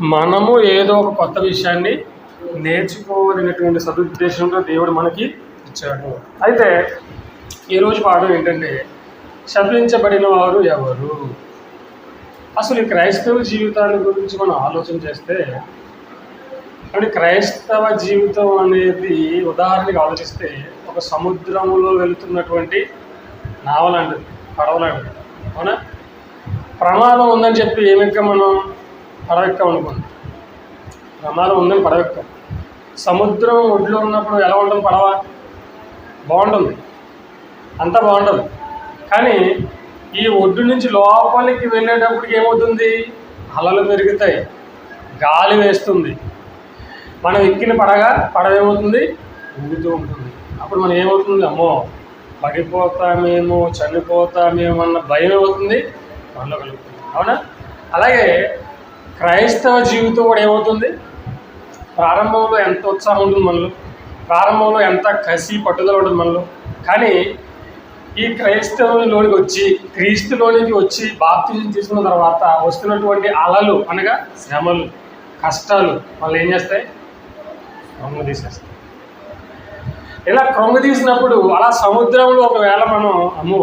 మనము ఏదో ఒక కొత్త విషయాన్ని నేర్చుకోవాలనేటువంటి సదుద్దేశంతో దేవుడు మనకి ఇచ్చాడు. అయితే ఈరోజు పాఠం ఏంటంటే, శపించబడిన వారు ఎవరు? అసలు ఈ క్రైస్తవ జీవితాన్ని గురించి మనం ఆలోచన చేస్తే, అంటే క్రైస్తవ జీవితం అనేది ఉదాహరణకి ఆలోచిస్తే ఒక సముద్రంలో వెళుతున్నటువంటి నావలాంటిది, పడవలాంటిది. అవునా? ప్రమాదం ఉందని చెప్పి ఏమెక్క మనం పడవెక్కాం అనుకోండి, ప్రమాదం ఉందని పడవెక్కాం. సముద్రం ఒడ్లో ఉన్నప్పుడు ఎలా ఉంటుంది పడవ? బాగుంటుంది, అంతా బాగుంటుంది. కానీ ఈ ఒడ్డు నుంచి లోపలికి వెళ్ళేటప్పటికి ఏమవుతుంది? అలలు పెరుగుతాయి, గాలి వేస్తుంది. మనం ఎక్కిన పడవ ఏమవుతుంది? ఊగుతూ ఉంటుంది. అప్పుడు మనం ఏమవుతుంది? అమ్మో పడిపోతామేమో, చనిపోతామేమో అన్న భయం ఏమవుతుంది? మనలో కలుగుతుంది. అవునా? అలాగే క్రైస్తవ జీవితం కూడా ఏమవుతుంది? ప్రారంభంలో ఎంత ఉత్సాహం ఉంటుంది మనలో, ప్రారంభంలో ఎంత కసి పట్టుదల ఉంటుంది మనలో. కానీ ఈ క్రైస్తవులోనికి వచ్చి, క్రీస్తులోనికి వచ్చి బాప్తిజం తీసుకున్న తర్వాత వస్తున్నటువంటి అలలు అనగా శ్రమలు, కష్టాలు వాళ్ళు ఏం చేస్తాయి? కృంగ తీసేస్తాయి. ఇలా కృంగ తీసినప్పుడు అలా సముద్రంలో ఒకవేళ మనం అమ్మో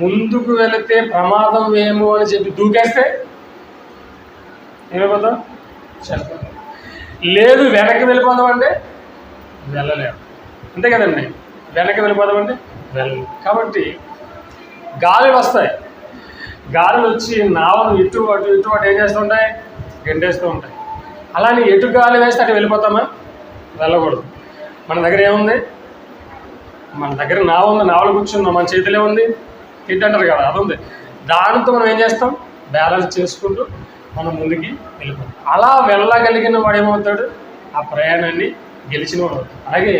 ముందుకు వెళితే ప్రమాదం ఏమో అని చెప్పి దూకేస్తే ఏమైపోతాం? చనిపోతాం. లేదు వెనక్కి వెళ్ళిపోదాం అంటే వెళ్ళలేము, అంతే కదండి. వెనక్కి వెళ్ళిపోదాం అంటే వెళ్ళలేము. కాబట్టి గాలులు వస్తాయి, గాలులు వచ్చి నావను ఇటు అటు ఏం చేస్తూ ఉంటాయి? గెంటేస్తూ ఉంటాయి. అలానే ఎటు గాలి వేస్తే అటు వెళ్ళిపోతామా? వెళ్ళకూడదు. మన దగ్గర ఏముంది? మన దగ్గర నావ ఉంది, నావలు కూర్చున్నాం, మన చేతిలో ఉంది కిట్ అంటారు కదా, అది ఉంది. దానితో మనం ఏం చేస్తాం? బ్యాలెన్స్ చేసుకుంటూ మనం ముందుకి వెళ్ళిపోతాం. అలా వెళ్ళగలిగిన వాడు ఏమవుతాడు? ఆ ప్రయాణాన్ని గెలిచిన వాడు అవుతాడు. అలాగే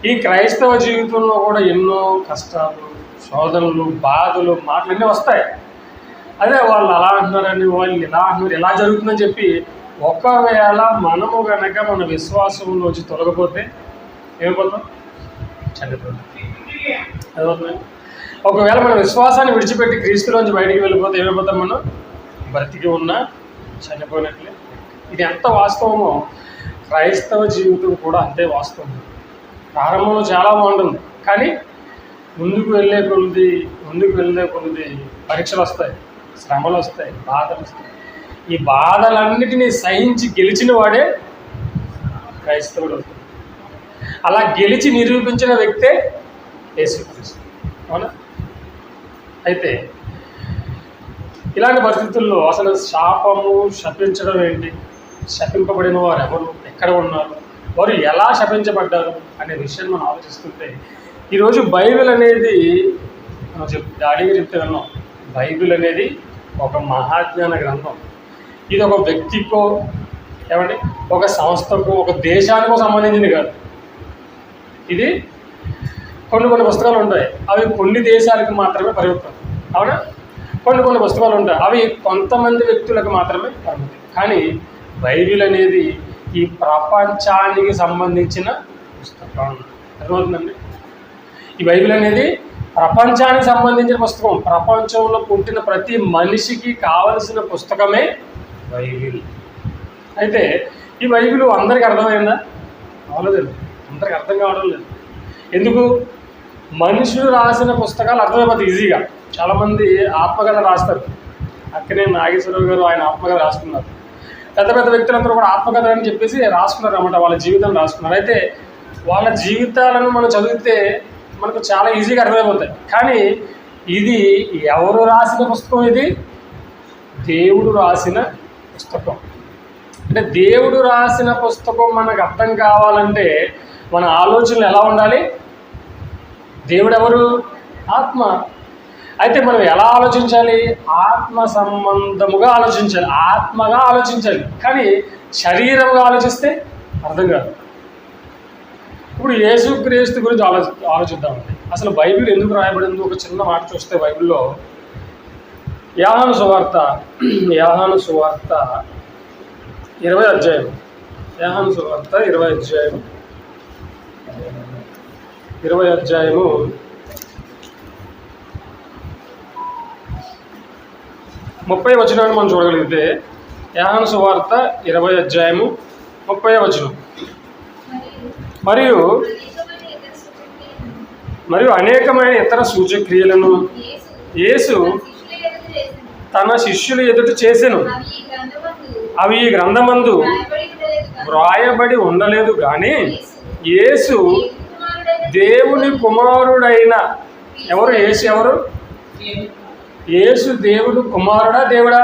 ఈ క్రైస్తవ జీవితంలో కూడా ఎన్నో కష్టాలు, శోధనలు, బాధలు, మాటలన్నీ వస్తాయి. అదే వాళ్ళు అలా అంటున్నారని, వాళ్ళు ఇలా అంటున్నారు, ఇలా జరుగుతుందని చెప్పి ఒకవేళ మనము కనుక మన విశ్వాసంలోంచి తొలగిపోతే ఏమైపోతాం? చనిపోతాం. అదవుతుంది. ఒకవేళ మన విశ్వాసాన్ని విడిచిపెట్టి క్రీస్తులోంచి బయటికి వెళ్ళిపోతే ఏమైపోతాం? మనం బ్రతికి ఉన్నా చనిపోయినట్లే. ఇది ఎంత వాస్తవమో క్రైస్తవ జీవితం కూడా అంతే వాస్తవం. ప్రారంభంలో చాలా బాగుంటుంది, కానీ ముందుకు వెళ్ళే కొద్ది పరీక్షలు వస్తాయి, శ్రమలు వస్తాయి, బాధలు వస్తాయి. ఈ బాధలన్నిటినీ సహించి గెలిచిన వాడే క్రైస్తవుడు అవుతాడు. అలా గెలిచి నిరూపించిన వ్యక్తే యేసుక్రీస్తు. అవునా? అయితే ఇలాంటి పరిస్థితుల్లో అసలు శాపము, శపించడం ఏంటి, శపింపబడిన వారు ఎవరు, ఎక్కడ ఉన్నారు, వారు ఎలా శపించబడ్డారు అనే విషయాన్ని మనం ఆలోచిస్తుంటే, ఈరోజు బైబిల్ అనేది మనం డాడీగా చెప్తే విన్నాం, బైబిల్ అనేది ఒక మహాజ్ఞాన గ్రంథం. ఇది ఒక వ్యక్తికో, ఏమంటే ఒక సంస్థకో, ఒక దేశానికో సంబంధించింది కాదు. ఇది కొన్ని పుస్తకాలు ఉంటాయి, అవి కొన్ని దేశాలకు మాత్రమే పరిమితం. అవునా? కొన్ని పుస్తకాలు ఉంటాయి, అవి కొంతమంది వ్యక్తులకు మాత్రమే పరిమితం. కానీ బైబిల్ అనేది ఈ ప్రపంచానికి సంబంధించిన పుస్తకం. అర్థమవుతుందండి? ఈ బైబిల్ అనేది ప్రపంచానికి సంబంధించిన పుస్తకం. ప్రపంచంలో పుట్టిన ప్రతి మనిషికి కావలసిన పుస్తకమే బైబిల్. అయితే ఈ బైబిల్ అందరికీ అర్థమైందా? అవలేదండి, అందరికి అర్థం కావడం లేదు. ఎందుకు? మనుషులు రాసిన పుస్తకాలు అర్థమైపోతాయి ఈజీగా. చాలామంది ఆత్మకథ రాస్తారు. అక్కనే నాగేశ్వరరావు గారు ఆయన ఆత్మకథ రాసుకున్నారు. పెద్ద వ్యక్తులందరూ కూడా ఆత్మకథ అని చెప్పేసి రాసుకున్నారు అన్నమాట, వాళ్ళ జీవితం రాసుకున్నారు. అయితే వాళ్ళ జీవితాలను మనం చదివితే మనకు చాలా ఈజీగా అర్థమైపోతాయి. కానీ ఇది ఎవరు రాసిన పుస్తకం? ఇది దేవుడు రాసిన పుస్తకం. అంటే దేవుడు రాసిన పుస్తకం మనకు అర్థం కావాలంటే మన ఆలోచనలు ఎలా ఉండాలి? దేవుడు ఎవరు? ఆత్మ. అయితే మనం ఎలా ఆలోచించాలి? ఆత్మ సంబంధముగా ఆలోచించాలి, ఆత్మగా ఆలోచించాలి. కానీ శరీరంగా ఆలోచిస్తే అర్థం కాదు. ఇప్పుడు యేసుక్రీస్తు గురించి ఆలోచిద్దామండి. అసలు బైబిల్ ఎందుకు రాయబడింది? ఒక చిన్న మాట చూస్తే బైబిల్లో యోహాను సువార్త 20 అధ్యాయం, యోహాను సువార్త 20 అధ్యాయము 30 వచనాన్ని మనం చూడగలిగితే, యోహాను సువార్త 20వ అధ్యాయము 30వ వచనం. మరియు అనేకమైన ఇతర సూచక్రియలను యేసు తన శిష్యుల ఎదుట చేసెను. అవి ఈ గ్రంథమందు వ్రాయబడి ఉండలేదు కానీ యేసు దేవుని కుమారుడైన ఎవరు? యేసు ఎవరు? యేసు దేవుడు కుమారుడా దేవుడా?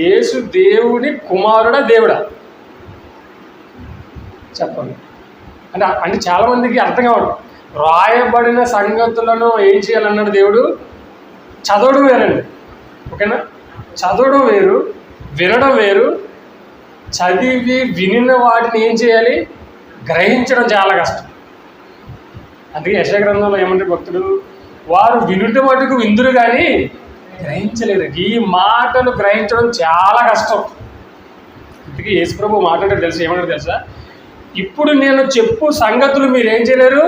యేసు దేవుని కుమారుడా దేవుడా? చెప్పండి. అంటే చాలామందికి అర్థం కావడం. రాయబడిన సంగతులను ఏం చేయాలన్నాడు దేవుడు? చదవడం వేరండి, ఓకేనా? చదవడం వేరు, వినడం వేరు. చదివి వినిన వాటిని ఏం చేయాలి? గ్రహించడం చాలా కష్టం. అందుకే యెషయా గ్రంథంలో ఏమంటే భక్తుడు, వారు వినుట మటుకు విందురు కానీ గ్రహించలేదు. ఈ మాటలు గ్రహించడం చాలా కష్టం. అందుకే యేసుప్రభు మాట్లాడారు తెలుసా? ఏమంటారు తెలుసా? ఇప్పుడు నేను చెప్పు సంగతులు మీరు ఏం చేయలేరు,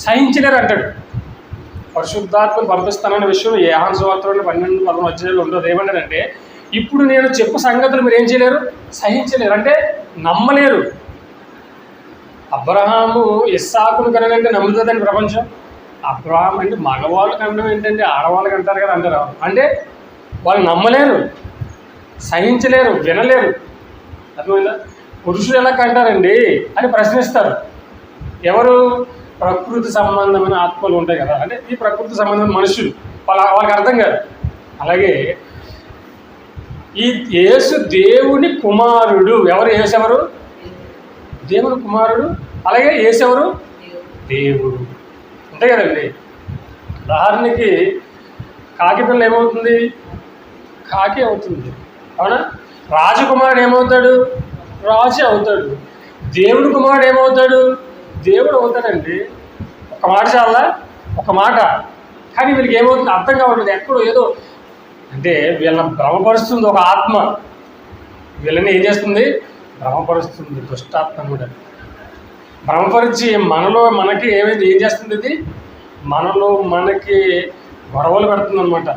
సహించలేరు అంటాడు. పరిశుద్ధాత్మను పంపిస్తానన్న విషయం యోహాను సువార్తలో 12-13 అధ్యాయాలు ఉండదు. ఏమంటారంటే, ఇప్పుడు నేను చెప్పు సంగతులు మీరు ఏం చేయలేరు, సహించలేరు, అంటే నమ్మలేరు. అబ్రహాము ఇస్సాకును కనంటే నమ్ముతుందని ప్రపంచం. అబ్రహాం అంటే మగవాళ్ళు కనడం ఏంటంటే ఆడవాళ్ళకి అంటారు కదా, అంటారు. అంటే వాళ్ళు నమ్మలేరు, సహించలేరు, వినలేరు. అర్థమైందా? పురుషులు ఎలా కంటారండి అని ప్రశ్నిస్తారు. ఎవరు? ప్రకృతి సంబంధమైన ఆత్మలు ఉంటాయి కదా, అంటే ఈ ప్రకృతి సంబంధమైన మనుషులు, వాళ్ళకి అర్థం కాదు. అలాగే ఈ యేసు దేవుని కుమారుడు. ఎవరు? యేసు ఎవరు? దేవుని కుమారుడు. అలాగే యేసు ఎవరు? దేవుడు. అంతే కదండి. ఉదాహరణకి కాకి పిల్ల ఏమవుతుంది? కాకి అవుతుంది, అవునా? రాజకుమారుడు ఏమవుతాడు? రాజు అవుతాడు. దేవుడు కుమారుడు ఏమవుతాడు? దేవుడు అవుతాడండి. ఒక మాట చాలా, ఒక మాట. కానీ వీళ్ళకి ఏమవుతుంది అర్థం కావట్లేదు. ఎక్కడో ఏదో అంటే వీళ్ళని భ్రమపరుస్తుంది ఒక ఆత్మ. వీళ్ళని ఏం చేస్తుంది? భ్రమపరుస్తుంది. దుష్టాత్మ కూడా భ్రమపరిచి మనకి ఏం చేస్తుంది? ఇది మనలో మనకి గొడవలు పెడుతుంది అనమాట.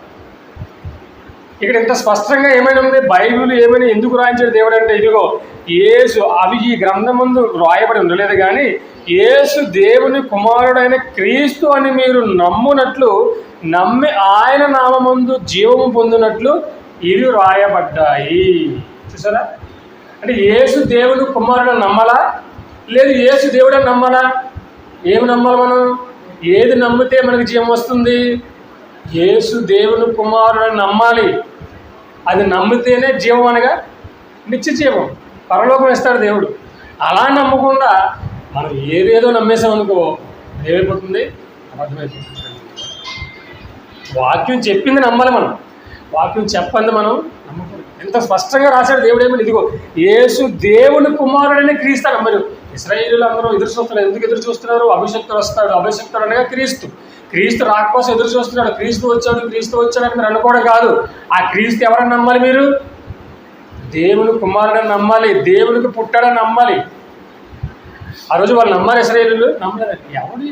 ఇక్కడ ఇంత స్పష్టంగా ఏమైనా ఉంది? బైబిల్ ఏమైనా ఎందుకు రాయించాడు దేవుడు అంటే, ఇదిగో యేసు, అవి ఈ గ్రంథమందు రాయబడి ఉండలేదు కానీ యేసు దేవుని కుమారుడైన క్రీస్తు అని మీరు నమ్మునట్లు, నమ్మి ఆయన నామమందు జీవము పొందినట్లు ఇవి రాయబడ్డాయి. చూసారా? అంటే యేసు దేవుని కుమారుడు నమ్మాలా? లేదు యేసు దేవుడు అని నమ్మాలా? ఏమి నమ్మాలి మనం? ఏది నమ్మితే మనకి జీవం వస్తుంది? యేసు దేవుని కుమారుడు నమ్మాలి. అది నమ్మితేనే జీవం, అనగా నిత్య జీవం, పరలోకం ఇస్తాడు దేవుడు. అలా నమ్మకుండా మనం ఏదేదో నమ్మేసామనుకో, ఏమైపోతుంది? అబద్ధమైపోతుంది. వాక్యం చెప్పింది నమ్మాలి మనం, వాక్యం చెప్పంది మనం నమ్మకూడదు. ఎంత స్పష్టంగా రాశాడు దేవుడు. ఏమని? ఇదిగో యేసు దేవుని కుమారుడనే క్రీస్తు నమ్మరు. ఇశ్రాయేలీయులు అందరూ ఎదురు చూస్తున్నారు. ఎందుకు ఎదురు చూస్తున్నారు? అభిషక్తుడు వస్తాడు, అభిషక్తుడు అనగా క్రీస్తు రాకపోతే ఎదురు చూస్తున్నాడు. క్రీస్తు వచ్చాడు అని మీరు అనుకోవడం కాదు. ఆ క్రీస్తు ఎవరని నమ్మాలి? మీరు దేవుని కుమారుడని నమ్మాలి, దేవునికి పుట్టాడని నమ్మాలి. ఆ రోజు వాళ్ళు నమ్మారు, ఇశ్రాయేలీయులు నమ్మలేదండి. ఎవడు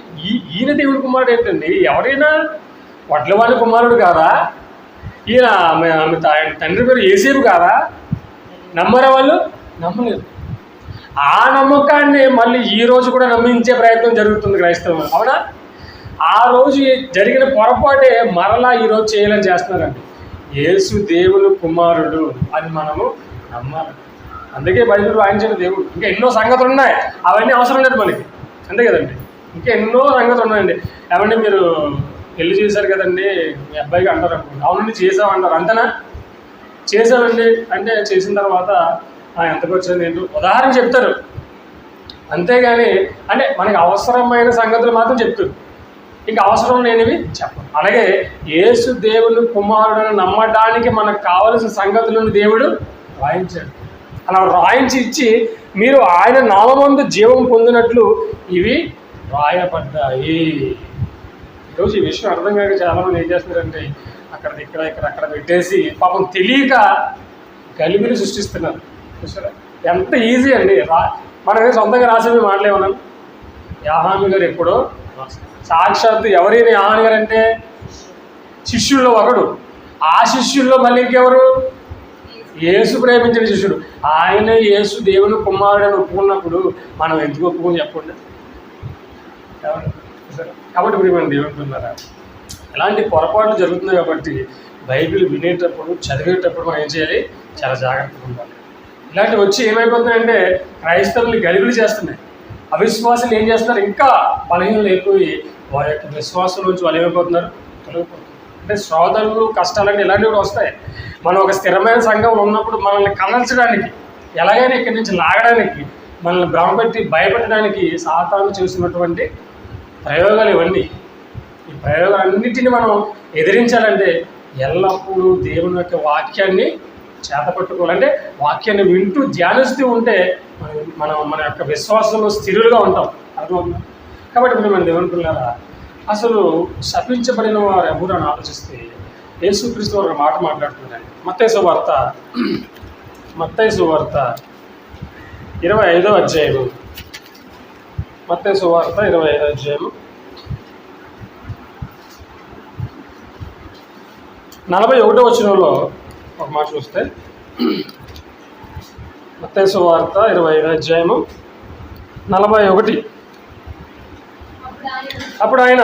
ఈయన దేవుని కుమారుడు ఏంటండి? ఎవరైనా వడ్ల వాళ్ళ కుమారుడు కాదా? ఈయన ఆయన తండ్రి పేరు యేసేపు కాదా? నమ్మరా వాళ్ళు? నమ్మలేదు. ఆ నమ్మకాన్ని మళ్ళీ ఈ రోజు కూడా నమ్మించే ప్రయత్నం జరుగుతుంది క్రైస్తవులు, అవునా? ఆ రోజు జరిగిన పొరపాటే మరలా ఈరోజు చేయాలని చేస్తున్నారండి. యేసు దేవుని కుమారుడు అని మనము నమ్మాలి. అందుకే బైబిల్ రాయించిన దేవుడు. ఇంకా ఎన్నో సంగతులు ఉన్నాయి, అవన్నీ అవసరం లేదు మనకి, అంతే కదండి. ఇంకా ఎన్నో సంగతులు ఉన్నాయండి. ఏమంటే మీరు పెళ్లి చేశారు కదండి, మీ అబ్బాయికి అంటారు అనుకోండి, అవునండి చేసామంటారు. అంతేనా? చేసామండి అంటే చేసిన తర్వాత ఎంతకు వచ్చింది ఏంటో ఉదాహరణ చెప్తారు, అంతేగాని అంటే మనకి అవసరమైన సంగతులు మాత్రం చెప్తారు, ఇంకా అవసరం లేనివి చెప్పరు. అలాగే యేసు దేవుని కుమారుడని నమ్మడానికి మనకు కావలసిన సంగతులను దేవుడు రాయించాడు. అలా రాయించి ఇచ్చి మీరు ఆయన నామమందు జీవం పొందినట్లు ఇవి రాయబడ్డాయి. ఈరోజు ఈ విషయం అర్థం కాక చాలామంది ఏం చేస్తున్నారంటే అక్కడ పెట్టేసి పాపం తెలియక గలిబిలి సృష్టిస్తున్నారు. చూసారా? ఎంత ఈజీ అండి. మనమే సొంతంగా రాసేవి మాటలేమన్నాను. యాహాను గారు ఎప్పుడో సాక్షాత్తు ఎవరైనా యాహాను గారు అంటే శిష్యుల్లో ఒకడు. ఆ శిష్యుల్లో మళ్ళీ ఇంకెవరు? యేసు ప్రేమించిన శిష్యుడు. ఆయన యేసు దేవుని కుమారుడని ఒప్పుకున్నప్పుడు మనం ఎందుకు ఒప్పుకొని చెప్పండి. కాబట్టి ఇప్పుడు మనం దేవుడుతున్నారా, ఇలాంటి పొరపాట్లు జరుగుతున్నాయి. కాబట్టి బైబిల్ వినేటప్పుడు చదివేటప్పుడు మనం ఏం చేయాలి? చాలా జాగ్రత్తగా ఉండాలి. ఇలాంటివి వచ్చి ఏమైపోతున్నాయంటే క్రైస్తవుల్ని గలిబిలి చేస్తున్నాయి. అవిశ్వాసులు ఏం చేస్తున్నారు? ఇంకా బలహీనలు అయిపోయి వారి యొక్క విశ్వాసం నుంచి వాళ్ళు ఏమైపోతున్నారు? తొలగిపోతున్నారు. అంటే శోధనలు కష్టాలంటే ఇలాంటివి కూడా వస్తాయి. మనం ఒక స్థిరమైన సంఘంలో ఉన్నప్పుడు మనల్ని కదల్చడానికి, ఎలాగైనా ఇక్కడి నుంచి లాగడానికి, మనల్ని భ్రమపెట్టి భయపెట్టడానికి సాతాను చేస్తున్నటువంటి ప్రయోగాలు ఇవన్నీ. ఈ ప్రయోగాలన్నిటిని మనం ఎదిరించాలంటే ఎల్లప్పుడూ దేవుని యొక్క వాక్యాన్ని చేతపట్టుకోవాలంటే వాక్యాన్ని వింటూ ధ్యానిస్తూ ఉంటే మన యొక్క విశ్వాసంలో స్థిరులుగా ఉంటాం. అర్థమవుతుంది. కాబట్టి ఇప్పుడు మన దేవుని పిల్లల అసలు శపించబడిన వారు ఎవరు అని ఆలోచిస్తే యేసుక్రీస్తు వారు మాట మాట్లాడుతున్నారండి. మత్తయి సువార్త 25వ అధ్యాయము. మత్తయి సువార్త 25వ అధ్యాయము 41వ వచనంలో ఒక మాట చూస్తే, మత్తయి సువార్త 25వ అధ్యాయము 41. అప్పుడు ఆయన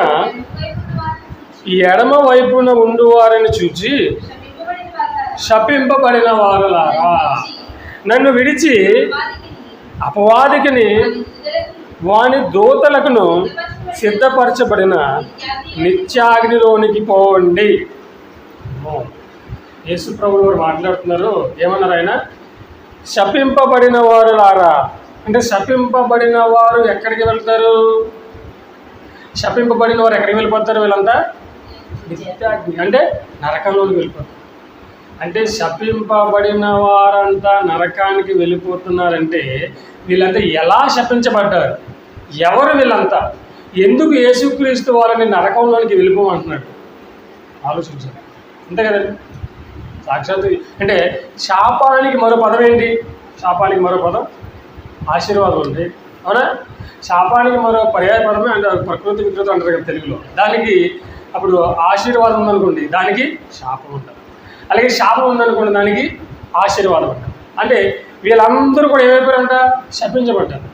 ఈ ఎడమ వైపున ఉండు వారిని చూచి, శపింపబడిన వారులారా, నన్ను విడిచి అపవాదికిని వాని దూతలకును సిద్ధపరచబడిన నిత్యాగ్నిలోనికి పోండి. యేసు ప్రభువు వారు మాట్లాడుతున్నారు. ఏమన్నారు ఆయన? శపింపబడిన వారులారా అంటే శపింపబడిన వారు ఎక్కడికి వెళ్తారు? శపింపబడిన వారు ఎక్కడికి వెళ్ళిపోతారు? వీళ్ళంతా నిత్యాగ్ని అంటే నరకంలోకి వెళ్ళిపోతారు. అంటే శపింపబడిన వారంతా నరకానికి వెళ్ళిపోతున్నారంటే వీళ్ళంతా ఎలా శపించబడ్డారు? ఎవరు వీళ్ళంతా? ఎందుకు యేసుక్రీస్తు వారిని నరకంలోనికి వెళ్ళిపోమంటున్నాడు? ఆలోచించారు. అంతే కదండి. సాక్షాత్తు అంటే శాపానికి మరో పదం ఏంటి? శాపానికి మరో పదం ఆశీర్వాదం ఉంది. అవునా? శాపానికి మరో పర్యాయ పదమే అంటే ప్రకృతి వికృతి అంటారు కదా తెలుగులో. దానికి అప్పుడు ఆశీర్వాదం ఉందనుకోండి, దానికి శాపం ఉంటుంది. అలాగే శాపం ఉందనుకోండి, దానికి ఆశీర్వాదం ఉంటుంది. అంటే వీళ్ళందరూ కూడా ఏమైపోయారంట? శపించబడ్డారు.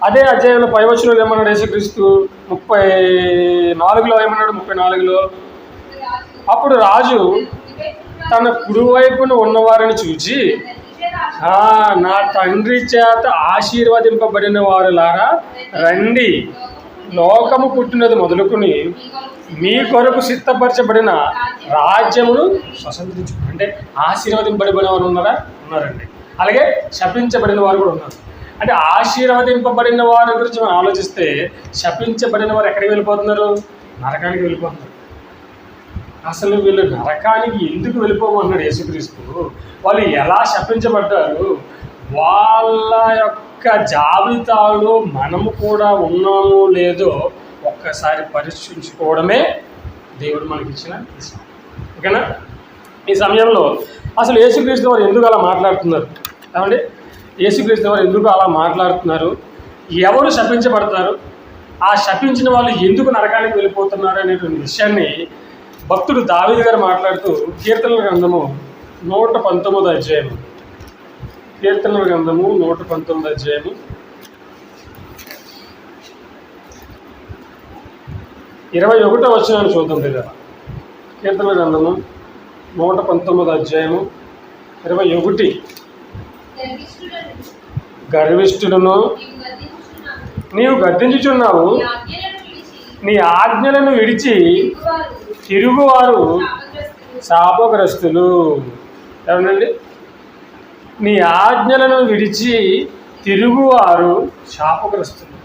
అదే అధ్యాయంలో 5వ వచనంలో ఏమన్నాడు యేసుక్రీస్తు? 34లో ఏమన్నాడు? 34లో అప్పుడు రాజు తన కుడివైపున ఉన్నవారిని చూచి, నా తండ్రి చేత ఆశీర్వదింపబడిన వారులారా రండి, లోకము పుట్టినది మొదలుకొని మీ కొరకు సిద్ధపరచబడిన రాజ్యమును స్వతంత్రించు. అంటే ఆశీర్వదింపబడిన వారు ఉన్నారండి. అలాగే శపించబడిన వారు కూడా ఉన్నారు. అంటే ఆశీర్వదింపబడిన వారి గురించి మనం ఆలోచిస్తే శపించబడిన వారు ఎక్కడికి వెళ్ళిపోతున్నారు? నరకానికి వెళ్ళిపోతున్నారు. అసలు వీళ్ళు నరకానికి ఎందుకు వెళ్ళిపోమన్నాడు యేసుక్రీస్తు? వాళ్ళు ఎలా శపించబడ్డారు? వాళ్ళ యొక్క జాబితాలో మనము కూడా ఉన్నామో లేదో ఒక్కసారి పరీక్షించుకోవడమే దేవుడు మనకి ఇచ్చిన విషయం. ఓకేనా? ఈ సమయంలో అసలు యేసుక్రీస్తు వారు ఎందుకు అలా మాట్లాడుతున్నారు? ఏమండి, యేసుక్రీస్తు వారు ఎందుకు అలా మాట్లాడుతున్నారు? ఎవరు శపించబడతారు? ఆ శపించిన వాళ్ళు ఎందుకు నరకానికి వెళ్ళిపోతున్నారు అనేటువంటి విషయాన్ని భక్తుడు దావీదు గారు మాట్లాడుతూ కీర్తనల గ్రంథము 119వ అధ్యాయము, కీర్తనల గ్రంథము 119వ అధ్యాయము 21వ వచనాన్ని చూద్దాం కదా. కీర్తనల గ్రంథము 119వ అధ్యాయము 21. గర్విష్ఠులను నీవు గద్దించుచున్నావు, నీ ఆజ్ఞలను విడిచి తిరుగువారు శాపగ్రస్తులు. ఏమనండి? నీ ఆజ్ఞలను విడిచి తిరుగువారు శాపగ్రస్తులు.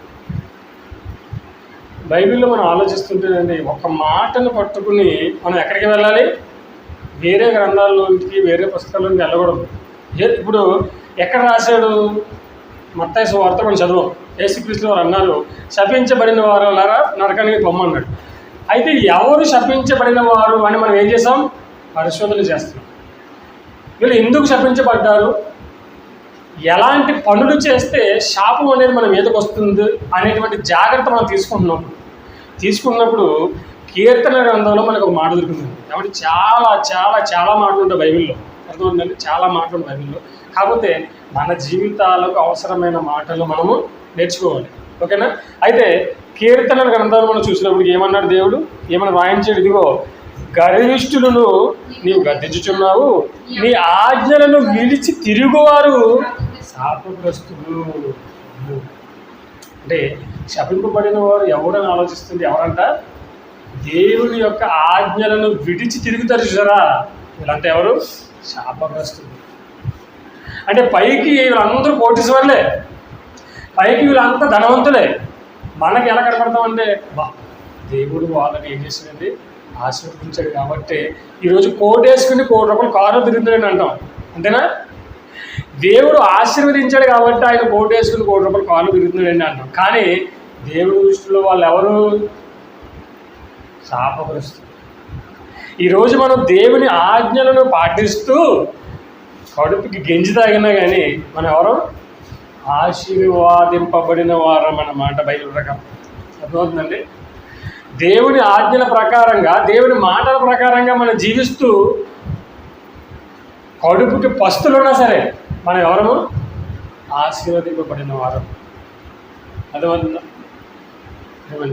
బైబిల్లో మనం ఆలోచిస్తుంటేనండి, ఒక మాటను పట్టుకుని మనం ఎక్కడికి వెళ్ళాలి? వేరే గ్రంథాల్లోకి, వేరే పుస్తకాల్లోకి వెళ్ళకూడదు. ఇప్పుడు ఎక్కడ రాశాడు? మత్తయి సువార్త మనం చదువు. యేసుక్రీస్తు వారు అన్నారు, శపించబడిన వారులారా నరకానికి పొమ్మన్నాడు. అయితే ఎవరు శపించబడిన వారు అని మనం ఏం చేసాం? పరిశోధన చేస్తున్నాం. వీళ్ళు ఎందుకు శపించబడ్డారు? ఎలాంటి పనులు చేస్తే శాపం అనేది మన మీదకి వస్తుంది అనేటువంటి జాగ్రత్త మనం తీసుకున్నప్పుడు కీర్తన గ్రంథంలో మనకు ఒక మాట దొరుకుతుంది కాబట్టి చాలా చాలా చాలా మాటలు ఉంటాయి బైబిల్లో. అర్థమవుతుందండి, చాలా మాటలు ఉంటాయి బైబిల్లో. కాకపోతే మన జీవితాలకు అవసరమైన మాటలు మనము నేర్చుకోవాలి. ఓకేనా? అయితే కీర్తన గ్రంథాలు మనం చూసినప్పుడు ఏమన్నాడు దేవుడు, ఏమన్నా రాయించాడు? ఇదిగో గర్విష్ఠులను నీవు గద్దించుచున్నావు, నీ ఆజ్ఞలను విడిచి తిరుగువారు శాపగ్రస్తులు. అంటే శపింపబడిన వారు ఎవరని ఆలోచిస్తుంది? ఎవరంట? దేవుని యొక్క ఆజ్ఞలను విడిచి తిరుగుతారు చూసారా, వీళ్ళంతా ఎవరు? శాపగ్రస్తులు. అంటే పైకి వీళ్ళందరూ కోటీశ్వర్లే, పైకి వీళ్ళంతా ధనవంతులే. మనకి ఎలా కనపడతామంటే దేవుడు వాళ్ళని ఏం చేసిందండి, ఆశీర్వదించాడు కాబట్టి ఈరోజు కోటేసుకుని ₹1,00,00,000 కారు తిరుగుతాడని అంటాం. అంతేనా? దేవుడు ఆశీర్వదించాడు కాబట్టి ఆయన కోటేసుకుని ₹1,00,00,000 కారు తిరుగుతున్నాడని అంటాం. కానీ దేవుడి దృష్టిలో వాళ్ళు ఎవరు? శాపగ్రస్తులు. ఈరోజు మనం దేవుని ఆజ్ఞలను పాటిస్తూ కడుపుకి గెంజి తాగినా కానీ మనం ఎవరు? ఆశీర్వాదింపబడిన వారం అన్నమాట బైబిల్ ప్రకారం. అర్థమవుతుందండి? దేవుని ఆజ్ఞల ప్రకారంగా, దేవుని మాటల ప్రకారంగా మనం జీవిస్తూ కడుపుకి పస్తులున్నా సరే మనం ఎవరము? ఆశీర్వదింపబడిన వారం. అర్థమవుతుందా?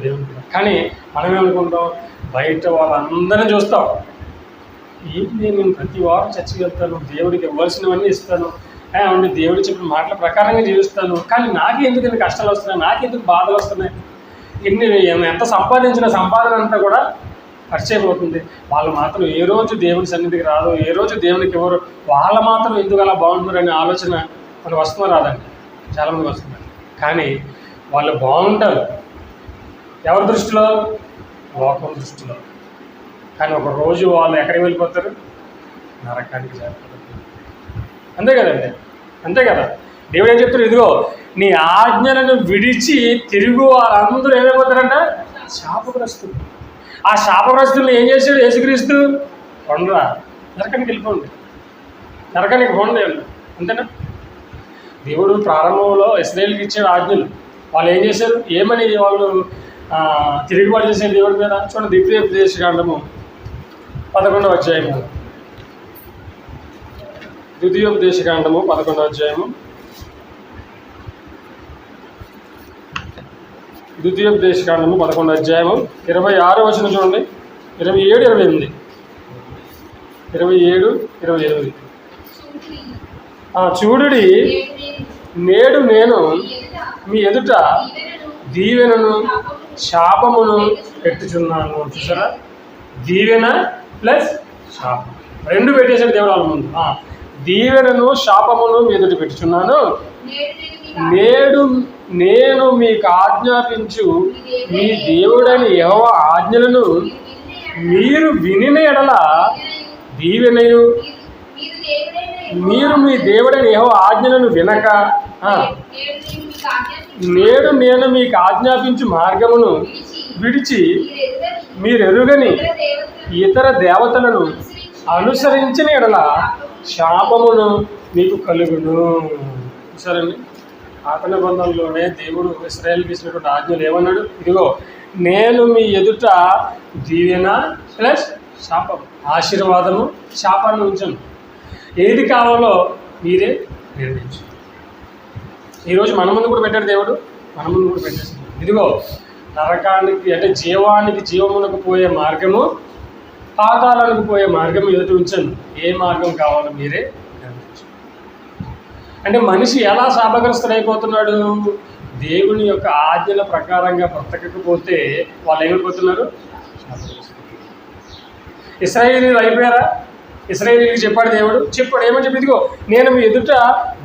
దేవుని. కానీ మనం ఏమనుకుంటాం, బయట వాళ్ళందరినీ చూస్తాం, ఏంటి నేను ప్రతి వారం చర్చికి వెళ్తాను, దేవుడికి ఇవ్వాల్సినవన్నీ ఇస్తాను, అవును దేవుడు చెప్పిన మాటల ప్రకారంగా జీవిస్తాను, కానీ నాకెందుకు ఎన్ని కష్టాలు వస్తున్నాయి, నాకెందుకు బాధలు వస్తున్నాయి, ఎంత సంపాదించిన సంపాదన అంతా కూడా ఖర్చు అయిపోతుంది. వాళ్ళు మాత్రం ఏ రోజు దేవుని సన్నిధికి రాదు, ఏ రోజు దేవునికి ఎవరు, వాళ్ళ మాత్రం ఎందుకు అలా బాగుంటున్నారు అనే ఆలోచన మనకు వస్తుందో రాదండి, చాలామంది వస్తున్నారు. కానీ వాళ్ళు బాగుంటారు ఎవరి దృష్టిలో? లోకం దృష్టిలో. కానీ ఒక రోజు వాళ్ళు ఎక్కడికి వెళ్ళిపోతారు? నరకానికి చేరుతారు. అంతే కదండి, అంతే కదా. దేవుడు ఏం చెప్తారు? ఇదిగో నీ ఆజ్ఞలను విడిచి తిరుగు వారందరూ ఏమైపోతారంట? శాపగ్రస్తులు. ఆ శాపగ్రస్తులను ఏం చేశాడు యేసుక్రీస్తు? కొండరా నరకానికి వెళ్ళిపోండి, నరకానికి పోండి. అంతేనా? దేవుడు ప్రారంభంలో ఇశ్రాయేలుకి ఇచ్చిన ఆజ్ఞలు వాళ్ళు ఏం చేశారు? ఏమని వాళ్ళు తిరుగుబాటు చేసే దేవుడి మీద? చూడండి, ద్వితీయోపదేశకాండము 11వ అధ్యాయము. ద్వితీయోపదేశకాండము 11వ అధ్యాయము. ద్వితీయోపదేశకాండము 11వ అధ్యాయము 26వ వచనం చూడండి. 27, 28. 27, 28. చూడుడి, నేడు నేను మీ ఎదుట దీవెనను శాపమును పెట్టుచున్నాను. చూసారా? దీవెన ప్లస్ శాపం రెండు పెట్టేసాడు దేవుడు వాళ్ళ ముందు. దీవెనను శాపమును మీ ఎదుట పెట్టుచున్నాను, నేడు నేను మీకు ఆజ్ఞాపించు మీ దేవుడని యెహోవా ఆజ్ఞలను మీరు వినిన ఎడల దీవెనయు, మీరు మీ దేవుడని యెహోవా ఆజ్ఞలను వినక నేడు నేను మీకు ఆజ్ఞాపించు మార్గమును విడిచి మీరెరుగని ఇతర దేవతలను అనుసరించిన ఎడల శాపమును మీకు కలుగును. సరేండి, పాత నిబంధనలోనే దేవుడు ఇశ్రాయేలుకి ఇచ్చినటువంటి ఆజ్ఞలు ఏమన్నాడు? ఇదిగో నేను మీ ఎదుట దీవెన ప్లస్ శాపం, ఆశీర్వాదము శాపాన్ని ఉంచాను. ఏది కావాలో మీరే నిర్ణయించు. ఈరోజు మన ముందు కూడా పెట్టాడు దేవుడు, మన ముందు కూడా పెట్టేసాడు. ఇదిగో నరకానికి అంటే జీవానికి, జీవమునకు పోయే మార్గము, పాతాళానికి పోయే మార్గం ఎదుట ఉంచాను. ఏ మార్గం కావాలో మీరే నిర్ణయించు. అంటే మనిషి ఎలా శాపగ్రస్తుడైపోతున్నాడు? దేవుని యొక్క ఆజ్ఞల ప్రకారంగా బ్రతకకపోతే వాళ్ళు ఏమైపోతున్నారు? ఇశ్రాయేలీయులు అయిపోయారా? ఇశ్రాయేలీయులకు చెప్పాడు దేవుడు, చెప్పాడు ఏమని చెప్పి, ఇదిగో నేను మీ ఎదుట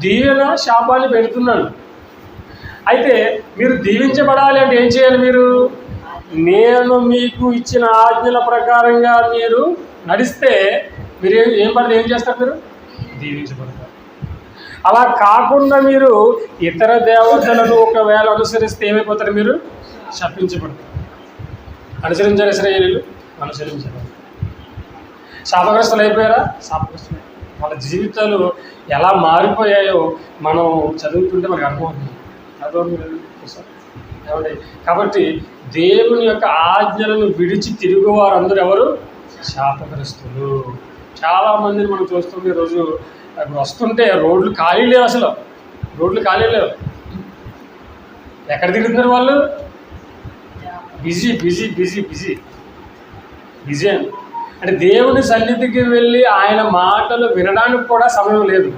దీవెన శాపాన్ని పెడుతున్నాను. అయితే మీరు దీవించబడాలి అంటే ఏం చేయాలి? మీరు నేను మీకు ఇచ్చిన ఆజ్ఞల ప్రకారంగా మీరు నడిస్తే మీరు ఏం చేస్తారు? మీరు దీవించబడతారు. అలా కాకుండా మీరు ఇతర దేవతలను ఒకవేళ అనుసరిస్తే ఏమైపోతారు? మీరు శపించబడతారు. అనుసరించారు ఇశ్రాయేలీయులు? అనుసరించారు. శాపగ్రస్తులు అయిపోయారా? శాపగ్రస్తులు. వాళ్ళ జీవితాలు ఎలా మారిపోయాయో మనం చదువుతుంటే మనకు అర్థమవుతుంది. ఏమండి? కాబట్టి దేవుని యొక్క ఆజ్ఞలను విడిచి తిరుగు వారందరూ ఎవరు? శాపగ్రస్తులు. చాలామందిని మనం చూస్తుంది ఈరోజు. ఇప్పుడు వస్తుంటే రోడ్లు ఖాళీ లేవు, అసలు రోడ్లు ఖాళీ లేవు. ఎక్కడ తిరుగుతున్నారు వాళ్ళు? Busy busy busy busy busy అంటే దేవుని సన్నిధికి వెళ్ళి ఆయన మాటలు వినడానికి కూడా సమయం లేదు.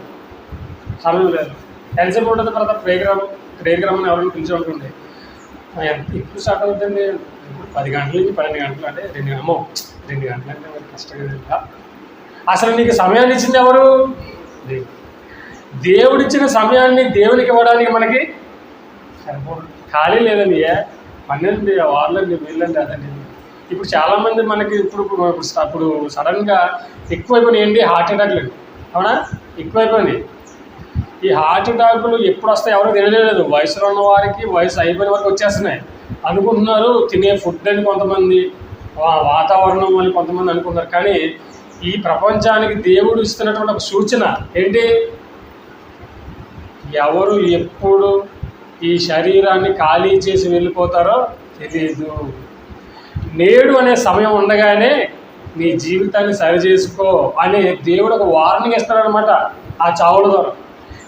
ఎంతసేపు ఉంటుంది తర్వాత ప్రేగ్రామ్ అని ఎవరైనా పిలిచి ఉంటుంది. ఎప్పుడు స్టార్ట్ అవుతుంది? 10 గంటల నుంచి 12 గంటలు, అంటే 2 గంటలు అంటే మరి కష్టంగా. అసలు నీకు సమయాన్ని ఇచ్చింది ఎవరు? దేవుడిచ్చిన సమయాన్ని దేవునికి ఇవ్వడానికి మనకి సరిపోదు, ఖాళీ లేదండి. 12 వాళ్ళండి, వీళ్ళండి, అదండి. ఇప్పుడు చాలామంది మనకి ఇప్పుడు సడన్గా ఎక్కువైపోయినాయి ఏంటి? హార్ట్ అటాక్లు అండి. అవునా? ఎక్కువైపోయినాయి. ఈ హార్ట్ అటాకులు ఎప్పుడు వస్తాయి ఎవరో తెలియలేదు. వయసులో ఉన్న వారికి, వయసు అయిపోయిన వరకు వచ్చేస్తున్నాయి అనుకుంటున్నారు. తినే ఫుడ్ అని కొంతమంది, వాతావరణం అని కొంతమంది అనుకుంటున్నారు. కానీ ఈ ప్రపంచానికి దేవుడు ఇస్తున్నటువంటి ఒక సూచన ఏంటి? ఎవరు ఎప్పుడు ఈ శరీరాన్ని ఖాళీ చేసి వెళ్ళిపోతారో తెలియదు. నేడు అనే సమయం ఉండగానే నీ జీవితాన్ని సరిచేసుకో అనే దేవుడు ఒక వార్నింగ్ ఇస్తాడనమాట ఆ చావుల ద్వారా.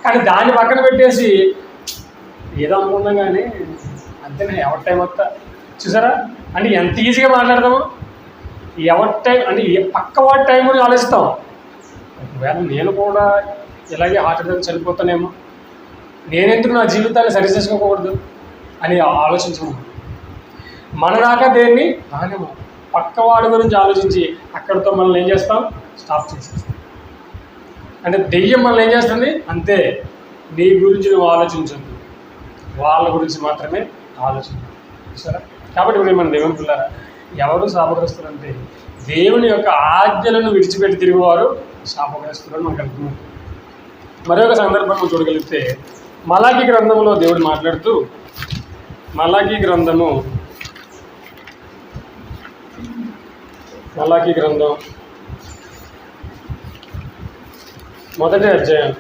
కానీ దాన్ని పక్కన పెట్టేసి ఏదో అనుకున్నాం, కానీ అంతేనే ఎవరి టైం వస్తా చూసారా? అంటే ఎంత ఈజీగా మాట్లాడతాము. ఎవరి టైం అంటే పక్క వాడి టైం గురించి ఆలోచిస్తాం. ఒకవేళ నేను కూడా ఇలాగే హార్ట్ అటాక్ చనిపోతానేమో, నేనెందుకు నా జీవితాన్ని సరి చేసుకోకూడదు అని ఆలోచించము. మన దాకా దేన్ని రానేమో, పక్కవాడి గురించి ఆలోచించి అక్కడితో మనల్ని ఏం చేస్తాం? స్టాప్ చేసేస్తాం. అంటే దెయ్యం మనల్ని ఏం చేస్తుంది? అంతే, నీ గురించి నువ్వు ఆలోచించద్దు, వాళ్ళ గురించి మాత్రమే ఆలోచించు. సరే, కాబట్టి ఇప్పుడు మన దేవుని పిల్లరా, ఎవరు శాపగ్రస్తులు అంటే దేవుని యొక్క ఆజ్ఞలను విడిచిపెట్టి తిరిగివారు శాపగ్రస్తులు అని మనకు అనుకున్నాం. మరొక సందర్భంలో చూడగలిగితే మలాకీ గ్రంథంలో దేవుడు మాట్లాడుతూ, మలాకీ గ్రంథం మొదటి అధ్యాయం,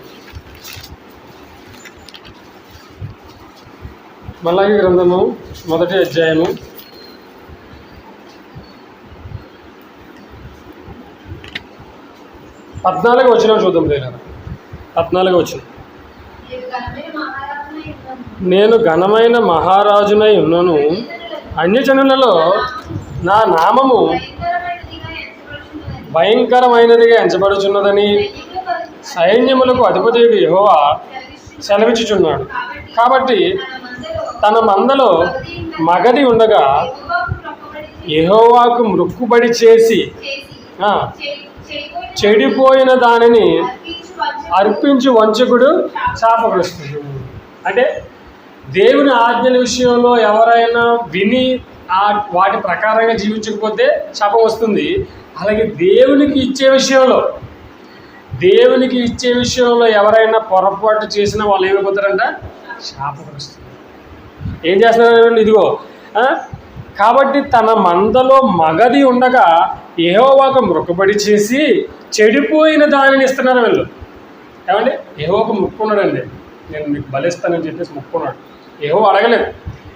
మలాకీ గ్రంథము మొదటి అధ్యాయము 14వ వచనం చూద్దాం. 14వ వచనం, నేను ఘనమైన మహారాజునై ఉన్నను, అన్యజనులలో నా నామము భయంకరమైనదిగా ఎంచబడుచున్నదని సైన్యములకు అధిపతియగు యెహోవా సెలవిచ్చుచున్నాడు. కాబట్టి తన మందలో మగది ఉండగా యెహోవాకు మొక్కుబడి చేసి చెడిపోయిన దానిని అర్పించు వంచకుడు శాపగ్రస్తుడు. అంటే దేవుని ఆజ్ఞల విషయంలో ఎవరైనా విని వాటి ప్రకారంగా జీవించకపోతే శాపం వస్తుంది. అలాగే దేవునికి ఇచ్చే విషయంలో ఎవరైనా పొరపాటు చేసినా వాళ్ళు ఏమైపోతారంట? శాపగ్రస్తులు. ఏం చేస్తున్నారంటే ఇదిగో, కాబట్టి తన మందలో మగది ఉండగా యెహోవాకు మొక్కుబడి చేసి చెడిపోయిన దానిని ఇస్తున్నారు వీళ్ళు. ఏమండి? యెహోవాకు మొక్కున్నాడండి, నేను మీకు బలిస్తానని చెప్పేసి మొక్కున్నాడు. యెహోవా అడగలేదు,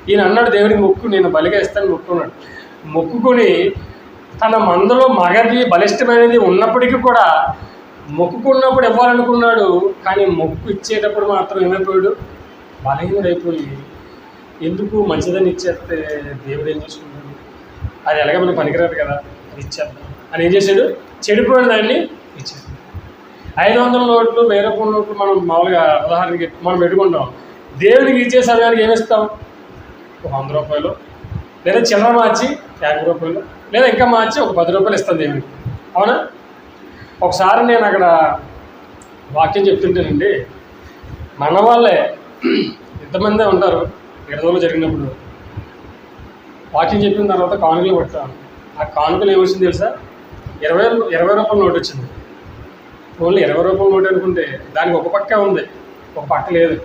ఈయన అన్నాడు దేవుడికి మొక్కు, నేను బలిగా ఇస్తాను మొక్కున్నాడు. మొక్కుకొని తన మందలో మగది బలిష్టమైనది ఉన్నప్పటికీ కూడా మొక్కుకున్నప్పుడు ఇవ్వాలనుకున్నాడు. కానీ మొక్కు ఇచ్చేటప్పుడు మాత్రం ఏమైపోయాడు? బలహీనుడైపోయి, ఎందుకు మంచిదని ఇచ్చేస్తే దేవుడు ఏం చేసుకుంటాడు? అది ఎలాగ మనకు పనికిరాదు కదా, అది ఇచ్చేద్దాం అని ఏం చేశాడు? చెడిపోయిన దాన్ని ఇచ్చాడు. 500 నోట్లు 1000 రూపాయల నోట్లు మనం మామూలుగా ఉదాహరణకి మనం పెట్టుకుంటాం. దేవునికి ఇచ్చే సమయానికి ఏమిస్తాం? ఒక 100 రూపాయలు, లేదా చిల్లర మార్చి 50 రూపాయలు, లేదా ఇంకా మార్చి ఒక 10 రూపాయలు ఇస్తాం దేవునికి. అవునా? ఒకసారి నేను అక్కడ వాక్యం చెప్తుంటేనండి, మన వాళ్ళే ఎంతమందే ఉంటారు. ఎడదోలు జరిగినప్పుడు వాక్యం చెప్పిన తర్వాత కానుకలు కొట్టాను. ఆ కానుకలు ఏమొచ్చింది తెలుసా? 20 రూపాయల నోటు వచ్చింది. ఓన్లీ 20 రూపాయల నోటు అనుకుంటే దానికి ఒక పక్క ఉంది, ఒక పక్క లేదు,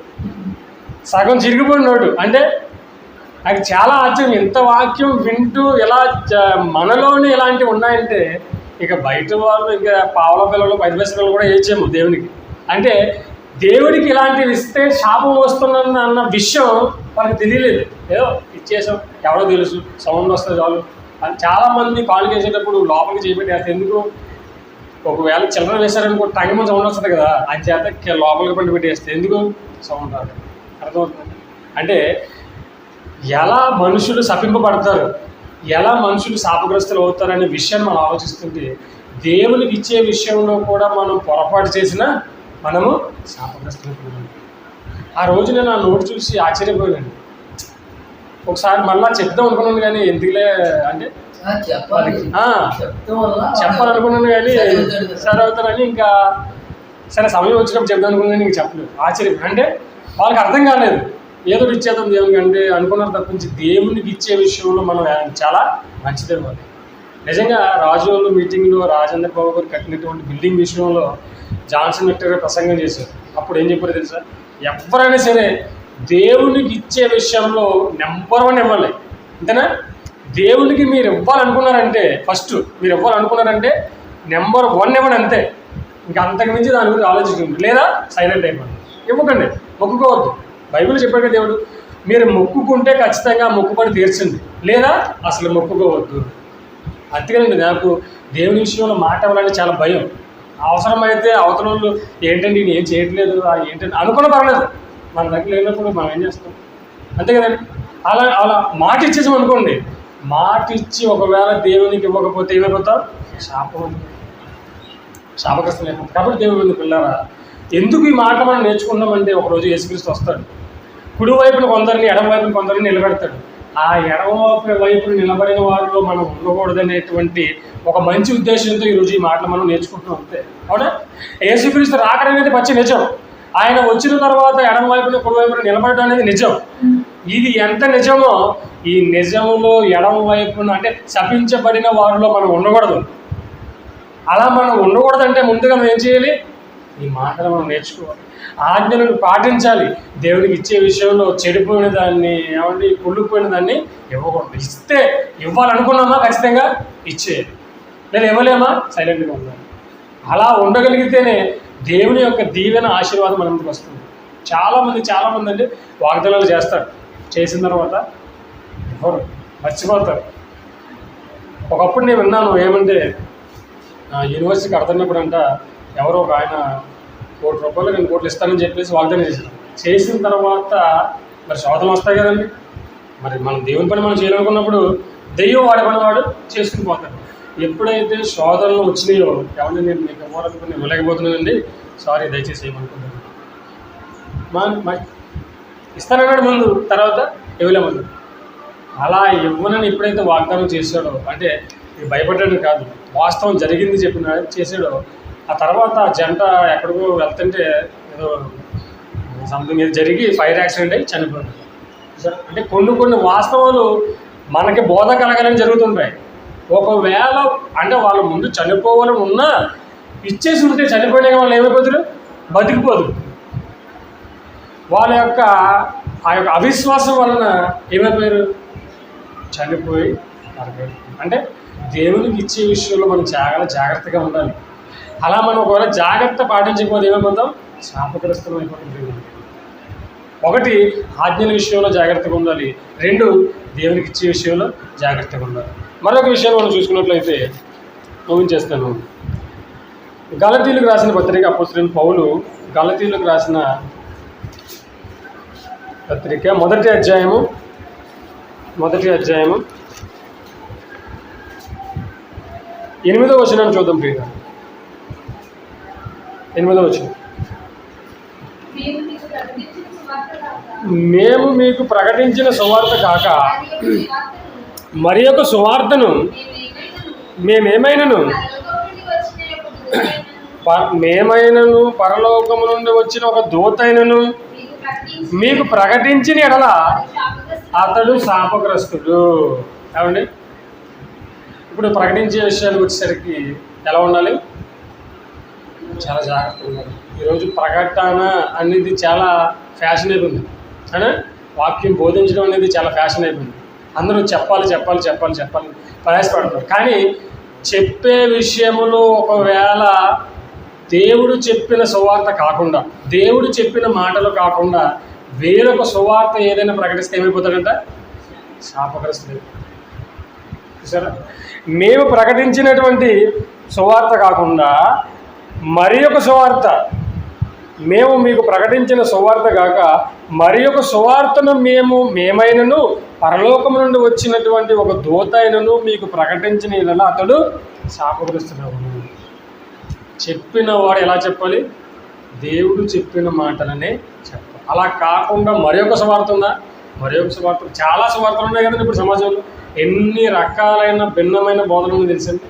సగం చిరిగిపోయిన నోటు. అంటే నాకు చాలా ఆశ్చర్యం, ఎంత వాక్యం వింటూ ఎలా మనలోనే ఇలాంటివి ఉన్నాయంటే ఇక బయట వాళ్ళు ఇంకా పావుల పిల్లలు 10 పైసలు కూడా వేయచ్చేమో దేవునికి. అంటే దేవుడికి ఇలాంటివి ఇస్తే శాపం వస్తుందన్న విషయం వాళ్ళకి తెలియలేదు. ఏదో ఇచ్చేసాం, ఎవరో తెలుసు, సౌండ్ వస్తుంది చాలు అని చాలామంది కాలు చేసేటప్పుడు లోపలికి చేపెట్టేస్తే ఎందుకు, ఒకవేళ చిల్లర వేశారనుకో టంగమని సౌండ్ వస్తుంది కదా, అది చేత లోపలికి పండి పెట్టేస్తే ఎందుకు సౌండ్ రాదు. అర్థమవుతుంది అంటే ఎలా మనుషులు శపింపబడతారు, ఎలా మనుషులు శాపగ్రస్తులు అవుతారనే విషయాన్ని మనం ఆలోచిస్తుంటే దేవునికి ఇచ్చే విషయంలో కూడా మనం పొరపాటు చేసినా మనము శాపగ్రస్తులు. ఆ రోజు నేను ఆ నోటు చూసి ఆశ్చర్యపోయాను. ఒకసారి మళ్ళీ చెప్దాం అనుకున్నాను కానీ ఎందుకులే అంటే చెప్పాలనుకున్నాను కానీ సరే అవుతానని ఇంకా సరే సమయం వచ్చినప్పుడు చెప్దాం అనుకున్నాను. ఇంకా చెప్పలేదు. ఆశ్చర్యం అంటే వాళ్ళకి అర్థం కాలేదు, ఏదో ఇచ్చేద్దాం దేవునికి అంటే అనుకున్నారు తప్పించి దేవునికి ఇచ్చే విషయంలో మనం చాలా మంచిదే. వాళ్ళు నిజంగా రాజుల మీటింగ్లో రాజేంద్ర బాబు గారు కట్టినటువంటి బిల్డింగ్ విషయంలో జాన్సన్ విక్టర్ గారు ప్రసంగం చేశారు. అప్పుడు ఏం చెప్పారో తెలుసా, ఎవరైనా సరే దేవునికి ఇచ్చే విషయంలో నెంబర్ 1 ఇవ్వాలి. అంతేనా? దేవునికి మీరు ఇవ్వాలనుకున్నారంటే ఫస్ట్ మీరు ఇవ్వాలనుకున్నారంటే నెంబర్ 1 ఇవ్వండి అంతే. ఇంకా అంతకుమించి దాని గురించి ఆలోచించండి, లేదా సైలెంట్ అయిపోండి. ఇవ్వకండి, మొక్కుకోవద్దు. బైబిల్ చెప్పాడు దేవుడు, మీరు మొక్కుకుంటే ఖచ్చితంగా మొక్కుబడి తీర్చండి, లేదా అసలు మొక్కుకోవద్దు. అందుకేనండి నాకు దేవుని విషయంలో మాట ఇవ్వాలంటే చాలా భయం. అవసరమైతే అవతల వాళ్ళు ఏంటండి నేను ఏం చేయట్లేదు ఏంటంటే అనుకున్న పర్లేదు, మన దగ్గర లేనప్పుడు మనం ఏం చేస్తాం, అంతే కదండి. అలా అలా మాట ఇచ్చేసాం అనుకోండి, మాట ఇచ్చి ఒకవేళ దేవునికి ఇవ్వకపోతే ఏమైపోతాం, శాపగ్రస్తం అయిపోతాం. కాబట్టి దేవుని పిల్లరా, ఎందుకు ఈ మాట మనం నేర్చుకున్నామంటే ఒకరోజు యేసుక్రీస్తు వస్తాడు, కుడి వైపున కొందరిని ఎడమ వైపున కొందరిని నిలబెడతాడు. ఆ ఎడమ వైపున నిలబడిన వారిలో మనం ఉండకూడదనేటువంటి ఒక మంచి ఉద్దేశంతో ఈరోజు ఈ మాటలు మనం నేర్చుకుంటున్నాం అంతే. అవునా? యేసుక్రీస్తు రాకడం అనేది పచ్చి నిజం. ఆయన వచ్చిన తర్వాత ఎడమ వైపున కుడి వైపున నిలబడడం అనేది నిజం. ఇది ఎంత నిజమో ఈ నిజంలో ఎడమ వైపున అంటే శపించబడిన వారిలో మనం ఉండకూడదు. అలా మనం ఉండకూడదంటే ముందుగా మనం ఏం చేయాలి, ఈ మాటలు మనం నేర్చుకోవాలి, ఆజ్ఞలను పాటించాలి. దేవునికి ఇచ్చే విషయంలో చెడిపోయిన దాన్ని ఏమంటే కుళ్ళిపోయిన దాన్ని ఇవ్వకూడదు. ఇస్తే ఇవ్వాలనుకున్నామా ఖచ్చితంగా ఇచ్చేయాలి, లేదా ఇవ్వలేమా సైలెంట్గా ఉండాలి. అలా ఉండగలిగితేనే దేవుని యొక్క దీవెన ఆశీర్వాదం మన ముందుకు వస్తుంది. చాలామంది అంటే వాగ్దానాలు చేస్తారు, చేసిన తర్వాత ఎవరు మర్చిపోతారు. ఒకప్పుడు నేను విన్నాను ఏమంటే యూనివర్సిటీ కడుతున్నప్పుడు అంట ఎవరో ఒక ఆయన ₹1 నేను కోట్లు ఇస్తానని చెప్పేసి వాగ్దానం చేసిన తర్వాత మరి శోధనలు వస్తాయి కదండి. మరి మనం దేవుని పని మనం చేయాలనుకున్నప్పుడు దెయ్యం వాడి పని వాడు చేసుకుని పోతాడు. ఎప్పుడైతే శోధనలు వచ్చినాయో ఎవరిని నేను మీకు ఇవ్వాలనుకుని ఇవ్వలేకపోతున్నానండి, సారీ దయచేసి ఏమనుకుంటున్నాను, ఇస్తానన్నాడు ముందు, తర్వాత ఇవ్వలేమన్నాడు. అలా ఇవ్వనని ఎప్పుడైతే వాగ్దానం చేశాడో అంటే భయపడ్డాడు కాదు, వాస్తవం జరిగింది చేసాడో, ఆ తర్వాత జంట ఎక్కడికో వెళ్తుంటే ఏదో సంథింగ్ ఏదో జరిగి ఫైర్ యాక్సిడెంట్ అయ్యి చనిపోయాడు. అంటే కొన్ని వాస్తవాలు మనకి బోధ కలగాలని జరుగుతుంటాయి. ఒకవేళ అంటే వాళ్ళ ముందు చనిపోవాలని ఉన్నా ఇచ్చేసి ఉంటే చనిపోయిన వాళ్ళు ఏమైపోతారు, బతికిపోదు. వాళ్ళ యొక్క ఆ యొక్క అవిశ్వాసం వలన ఏమైపోయారు, చనిపోయి నరకారు. అంటే దేవునికి ఇచ్చే విషయంలో మనం చాలా జాగ్రత్తగా ఉండాలి. అలా మనం ఒకవేళ జాగ్రత్త పాటించకపోతే ఏమైపోతాం, శాపగ్రస్తం అయిపోతుంది. ఒకటి ఆజ్ఞల విషయంలో జాగ్రత్తగా ఉండాలి, 2 దేవునికి ఇచ్చే విషయంలో జాగ్రత్తగా ఉండాలి. మరొక విషయం మనం చూసుకున్నట్లయితే ఊహించేస్తాను, గలతీయులకు రాసిన పత్రిక అపోస్తలుడైన పౌలు గలతీయులకు రాసిన పత్రిక 1వ అధ్యాయము 8వ వచనాన్ని చూద్దాం ప్రియుగా. 8వ వచనం, మేము మీకు ప్రకటించిన సువార్త కాక మరి యొక్క సువార్తను మేమేమైనను పరలోకము నుండి వచ్చిన ఒక దూతైనను మీకు ప్రకటించిన ఎడల అతడు శాపగ్రస్తుడు. ఏమండి, ఇప్పుడు ప్రకటించే విషయానికి వచ్చేసరికి ఎలా ఉండాలి, చాలా జాగ్రత్తగా ఉండాలి. ఈరోజు ప్రకటన అనేది చాలా ఫ్యాషన్ అయిపోయింది. అంటే వాక్యం బోధించడం అనేది చాలా ఫ్యాషన్ అయిపోయింది. అందరూ చెప్పాలి ప్రయాసపడుతున్నారు. కానీ చెప్పే విషయంలో ఒకవేళ దేవుడు చెప్పిన సువార్త కాకుండా, దేవుడు చెప్పిన మాటలు కాకుండా వేరొక సువార్త ఏదైనా ప్రకటిస్తే ఏమైపోతాడంట, శాపగ్రస్తులు. చూసారా, మేము ప్రకటించినటువంటి సువార్త కాకుండా మరి ఒక సువార్త, మేము మీకు ప్రకటించిన సువార్త కాక మరి ఒక సువార్తను మేమైనను పరలోకము నుండి వచ్చినటువంటి ఒక దూత అయినను మీకు ప్రకటించిన ఇలా అతడు శాపగ్రస్తుడవును. చెప్పిన వాడు ఎలా చెప్పాలి? దేవుడు చెప్పిన మాటలనే చెప్పాలి. అలా కాకుండా మరి ఒక సువార్త ఉందా? మరి ఒక సువార్త, చాలా సువార్తలు ఉన్నాయి కదండి ఇప్పుడు సమాజంలో. ఎన్ని రకాలైన భిన్నమైన బోధనలు తెలిసింది.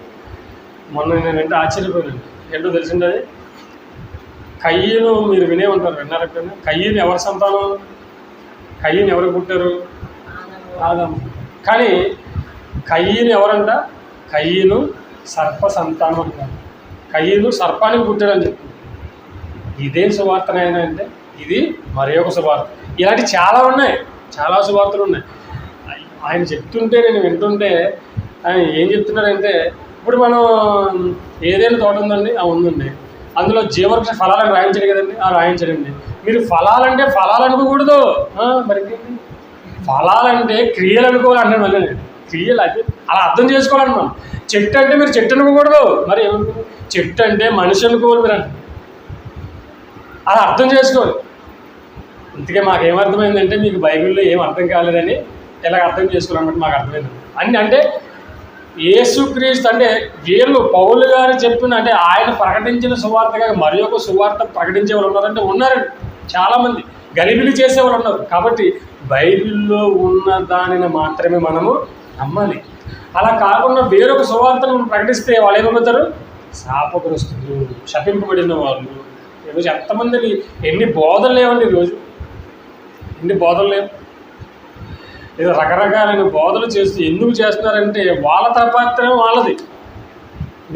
మొన్న నేనంటే ఆశ్చర్యపోయాను. ఏంటో తెలిసింది అది, కయ్యను మీరు వినే ఉంటారు, విన్నారు ఎప్పుడైనా? కయ్యను ఎవరి సంతానం? కయ్యను ఎవరు పుట్టారు? ఆదాము. కానీ కయ్యను ఎవరంట? కయ్యను సర్ప సంతానం అంటారు. కయ్యను సర్పానికి పుట్టాడని చెప్తుంది. ఇదేం సువార్తనైనా అంటే ఇది మరి ఒక సువార్త. ఇలాంటి చాలా ఉన్నాయి, చాలా సువార్తలు ఉన్నాయి. ఆయన చెప్తుంటే నేను వింటుంటే ఆయన ఏం చెప్తున్నాడంటే, ఇప్పుడు మనం ఏదైనా తోట ఉందండి, ఉందండి, అందులో జీవవృక్ష ఫలాలను రాయించాడు కదండి, రాయించాడండి. మీరు ఫలాలంటే ఫలాలు అనుకోకూడదు. మరి ఫలాలంటే క్రియలు అనుకోవాలంటే మళ్ళీ క్రియలు అది అలా అర్థం చేసుకోవాలన్నాం. చెట్టు అంటే మీరు చెట్టు అనుకోకూడదు. మరి ఏమనుకో, చెట్టు అంటే మనిషి అనుకోవాలి మీరు అంటే, అలా అర్థం చేసుకోవాలి. అందుకే మాకేమర్థమైందంటే మీకు బైబిల్లో ఏం అర్థం కాలేదని ఇలాగ అర్థం చేసుకోవాలన్నమాట మాకు అర్థమైంది. అన్ని అంటే యేసుక్రీస్తు అంటే వీళ్ళు పౌలు గారు చెప్పిన, అంటే ఆయన ప్రకటించిన సువార్తగా మరి ఒక సువార్త ప్రకటించే వాళ్ళు ఉన్నారంటే ఉన్నారండి చాలామంది, గలిబిలి చేసేవాళ్ళు ఉన్నారు. కాబట్టి బైబిల్లో ఉన్న దానిని మాత్రమే మనము నమ్మాలి. అలా కాకుండా వేరొక సువార్తను ప్రకటిస్తే వాళ్ళు ఏమవుతారు? శాపగ్రస్తులు, శపింపబడిన వాళ్ళు. ఈరోజు ఎంతమందిని, ఎన్ని బోధలు లేవండి ఈరోజు, ఎన్ని బోధలు లేవు. ఏదో రకరకాలైన బోధలు చేస్తూ ఎందుకు చేస్తున్నారంటే వాళ్ళ తరపాత్రం వాళ్ళది.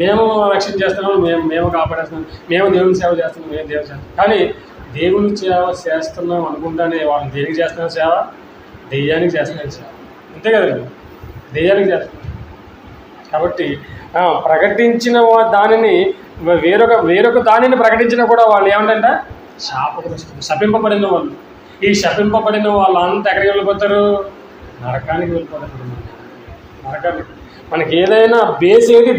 మేము రక్షణ చేస్తున్నాం, మేము కాపాడేస్తున్నాం, మేము దేవుని సేవ చేస్తున్నాం, మేము దేవుని సేవ. కానీ దేవుని సేవ చేస్తున్నాం అనుకుంటానే వాళ్ళు దేనికి చేస్తున్నారు సేవ? దెయ్యానికి చేస్తున్నారు సేవ. అంతే కదండి, దెయ్యానికి చేస్తున్నారు. కాబట్టి ప్రకటించిన దానిని వేరొక దానిని ప్రకటించినా కూడా వాళ్ళు ఏమంటంట? శాపగ్రస్తులు, శపింపబడిన వాళ్ళు. ఈ శపింపబడిన వాళ్ళు అంతా ఎక్కడికి వెళ్ళిపోతారు? నరకానికి వెళ్ళిపోతారు. నరకానికి. మనకి ఏదైనా బేస్ ఏది?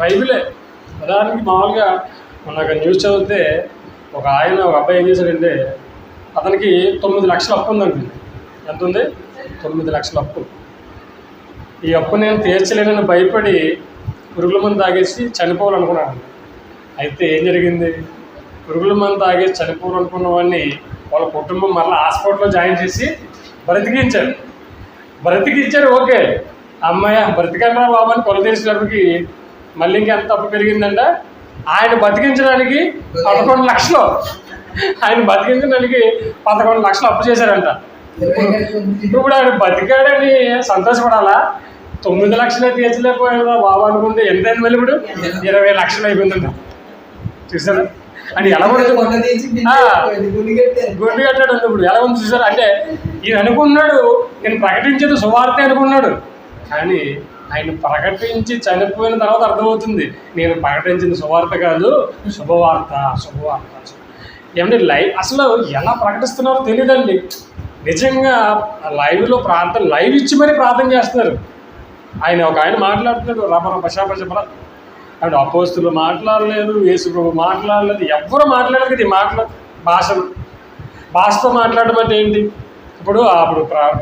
బైబిలే. ఉదాహరణకి మామూలుగా నాకు న్యూస్ చదివితే ఒక అబ్బాయి ఏం చేశాడంటే, అతనికి 9 లక్షల అప్పు ఉందండి. ఎంత ఉంది? 9 లక్షల అప్పు. ఈ అప్పు నేను తీర్చలేనని భయపడి పురుగుల మందు తాగేసి చనిపోవాలనుకున్నాను. అయితే ఏం జరిగింది? పురుగుల మందు తాగేసి చనిపోవాలనుకున్న వాడిని వాళ్ళ కుటుంబం మళ్ళీ హాస్పిటల్లో జాయిన్ చేసి బ్రతికించారు. ఓకే, అమ్మాయి బ్రతికరా బాబు అని కొలు తీసేటప్పటికి మళ్ళీ ఇంకెంత అప్పు పెరిగిందంట. ఆయన బతికించడానికి 11 లక్షలు, ఆయన బతికించడానికి 11 లక్షలు అప్పు చేశారంట. ఇప్పుడు ఆయన బతికాడని సంతోషపడాలా? 9 లక్షలే తీర్చలేకపోయాడా బాబు అనుకుంటే ఎంతైంది? మళ్ళీ ఇప్పుడు 20 లక్షలు అయిపోయిందంట. చూసారా? అని ఎలా గుండు కట్టాడు ఇప్పుడు ఎలా ఉంది చూసారా? అంటే ఈయన అనుకున్నాడు నేను ప్రకటించేది సువార్తే అనుకున్నాడు. కానీ ఆయన ప్రకటించి చనిపోయిన తర్వాత అర్థమవుతుంది నేను ప్రకటించింది సువార్త కాదు, శుభవార్త. ఏమంటే అసలు ఎలా ప్రకటిస్తున్నారో తెలియదండి. నిజంగా లైవ్లో ప్రార్థన, లైవ్ ఇచ్చి మరీ ప్రార్థన చేస్తున్నారు. ఒక ఆయన మాట్లాడుతున్నాడు, రపర అండ్ అపోస్తులు మాట్లాడలేదు, యేసు ప్రభు మాట్లాడలేదు, ఎవ్వరు మాట్లాడలేదు. ఇది భాషతో మాట్లాడడం అంటే ఏంటి? ఇప్పుడు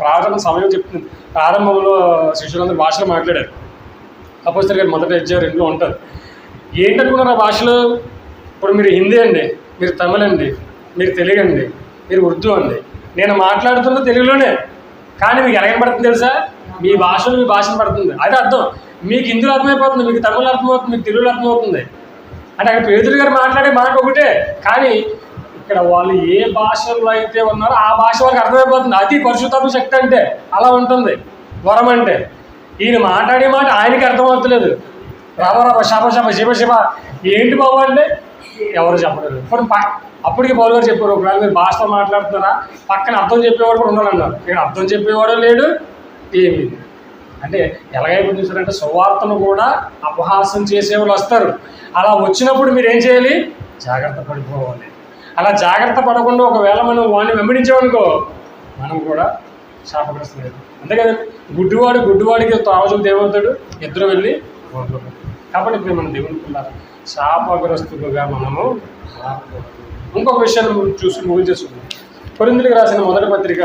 ప్రారంభ సమయం చెప్తుంది. ప్రారంభంలో శిష్యులందరూ భాషలో మాట్లాడారు. అపోస్తలుల గారు మొదట అధ్యాయం 2లో ఉంటారు. ఏంటనుకున్నారు ఆ భాషలో? ఇప్పుడు మీరు హిందీ అండి, మీరు తమిళ్ అండి, మీరు తెలుగు అండి, మీరు ఉర్దూ అండి. నేను మాట్లాడుతున్న తెలుగులోనే, కానీ మీకు ఎలాగని పడుతుంది తెలుసా? మీ భాషను పడుతుంది. అదే అర్థం. మీకు హిందీలో అర్థమైపోతుంది, మీకు తమిళలో అర్థమవుతుంది, మీకు తెలుగులో అర్థమవుతుంది. అంటే అక్కడ పేదలు గారు మాట్లాడే మాట ఒకటే, కానీ ఇక్కడ వాళ్ళు ఏ భాషల్లో అయితే ఉన్నారో ఆ భాష వాళ్ళకి అర్థమైపోతుంది. అది పరిశుద్ధాత్మ శక్తి అంటే అలా ఉంటుంది. వరం అంటే ఈయన మాట్లాడే మాట ఆయనకి అర్థమవుతలేదు. రవ శివ ఏంటి బాబు అంటే ఎవరు చెప్పలేదు. అప్పటికి పౌలు గారు చెప్పారు, ఒకవేళ మీరు భాషలో మాట్లాడుతున్నారా పక్కన అర్థం చెప్పేవాడు కూడా ఉండాలన్నారు. ఇక్కడ అర్థం చెప్పేవాడు లేడు, ఏమీ. అంటే ఎలాగైపోతుంది చూసారంటే సువార్తను కూడా అపహాసం చేసేవాళ్ళు వస్తారు. అలా వచ్చినప్పుడు మీరు ఏం చేయాలి? జాగ్రత్త పడిపోవాలి. అలా జాగ్రత్త పడకుండా ఒకవేళ మనం వాడిని వెంబడించామనుకో మనం కూడా శాపగ్రస్తులు. అంతే కదండి. గుడ్డివాడికి తావజులు ఏమవుతాడు, ఇద్దరు వెళ్ళి వండుకుంటారు. కాబట్టి ఇప్పుడు మనం దేవుని పిల్లలు శాపగ్రస్తులుగా మనము మారకూడదు. ఇంకొక విషయాన్ని చూసి ముగించేసుకుందాం. కొరింథీయులకు రాసిన మొదటి పత్రిక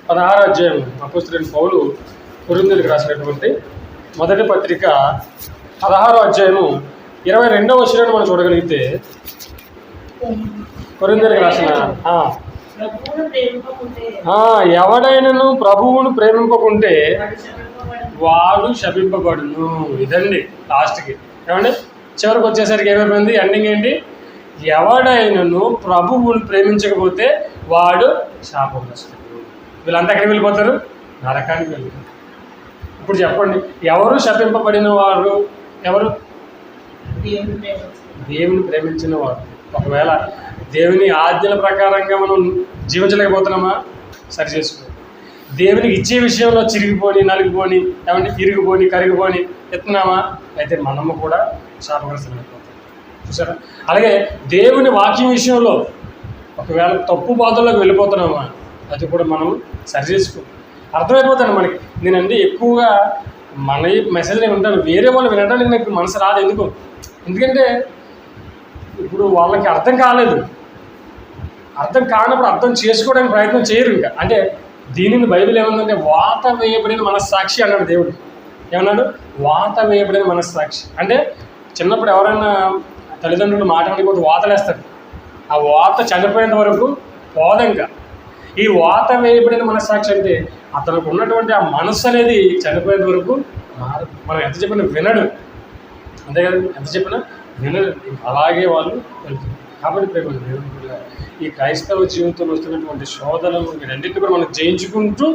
16వ అధ్యాయం. అపోస్తలుడైన పౌలు కొరింథీయులకు రాసినటువంటి మొదటి పత్రిక 16వ అధ్యాయము 22వ వచనాన్ని మనం చూడగలిగితే, కొరింథీయులకు రాసిన ఎవడైనను ప్రభువును ప్రేమింపకుంటే వాడు శపింపబడును. ఇదండి లాస్ట్కి. ఏమండి చివరికి వచ్చేసరికి ఏమైపోయింది, ఎండింగ్ ఏంటి? ఎవడైనను ప్రభువును ప్రేమించకపోతే వాడు శాపగ్రస్తుడు. వీళ్ళంతా ఎక్కడికి వెళ్ళిపోతారు? నరకానికి వెళ్ళిపోతారు. ఇప్పుడు చెప్పండి, ఎవరు శపింపబడిన వారు? ఎవరు? దేవుని ప్రేమించిన వారు. ఒకవేళ దేవుని ఆజ్ఞల ప్రకారంగా మనం జీవించలేకపోతున్నామా? సరి చేసుకో. దేవునికి ఇచ్చే విషయంలో చిరిగిపోని, నలిగిపోని, ఏమంటే ఇరిగిపోని, కరిగిపోని ఎత్తున్నామా? అయితే మనము కూడా శాపగ్రస్తులు అయిపోతాం. చూసారా? అలాగే దేవుని వాక్యం విషయంలో ఒకవేళ తప్పు బాధల్లోకి వెళ్ళిపోతున్నామా? అది కూడా మనం సరి చేసుకో. అర్థమైపోతాను మనకి. నేనండి ఎక్కువగా మన మెసేజ్లు ఉంటాను, వేరే వాళ్ళు వినడానికి నాకు మనసు రాదు. ఎందుకంటే ఇప్పుడు వాళ్ళకి అర్థం కాలేదు. అర్థం కానప్పుడు అర్థం చేసుకోవడానికి ప్రయత్నం చేయరు. ఇంకా అంటే దీనిని బైబిల్ ఏమందంటే వాత వేయబడిన మనస్సాక్షి అన్నాడు దేవుడు. ఏమన్నాడు? వాత వేయబడిన మనస్సాక్షి. అంటే చిన్నప్పుడు ఎవరైనా తల్లిదండ్రులు మాట అనకపోతే వాతలేస్తారు. ఆ వాత చనిపోయేంత వరకు పోదంకా. ఈ వాత వేయబడిన మనస్సాక్షి అంటే అతనికి ఉన్నటువంటి ఆ మనస్సు అనేది చనిపోయేంత వరకు మారదు. మనం ఎంత చెప్పినా వినడు. అంతే కదా, ఎంత చెప్పినా వినడు. అలాగే వాళ్ళు వెళ్తారు. కాబట్టి ప్రేమ దేవుని పిల్లలు, ఈ క్రైస్తవ జీవితంలో వస్తున్నటువంటి శోధనలు వీటన్నిటిని కూడా మనం జయించుకుంటూ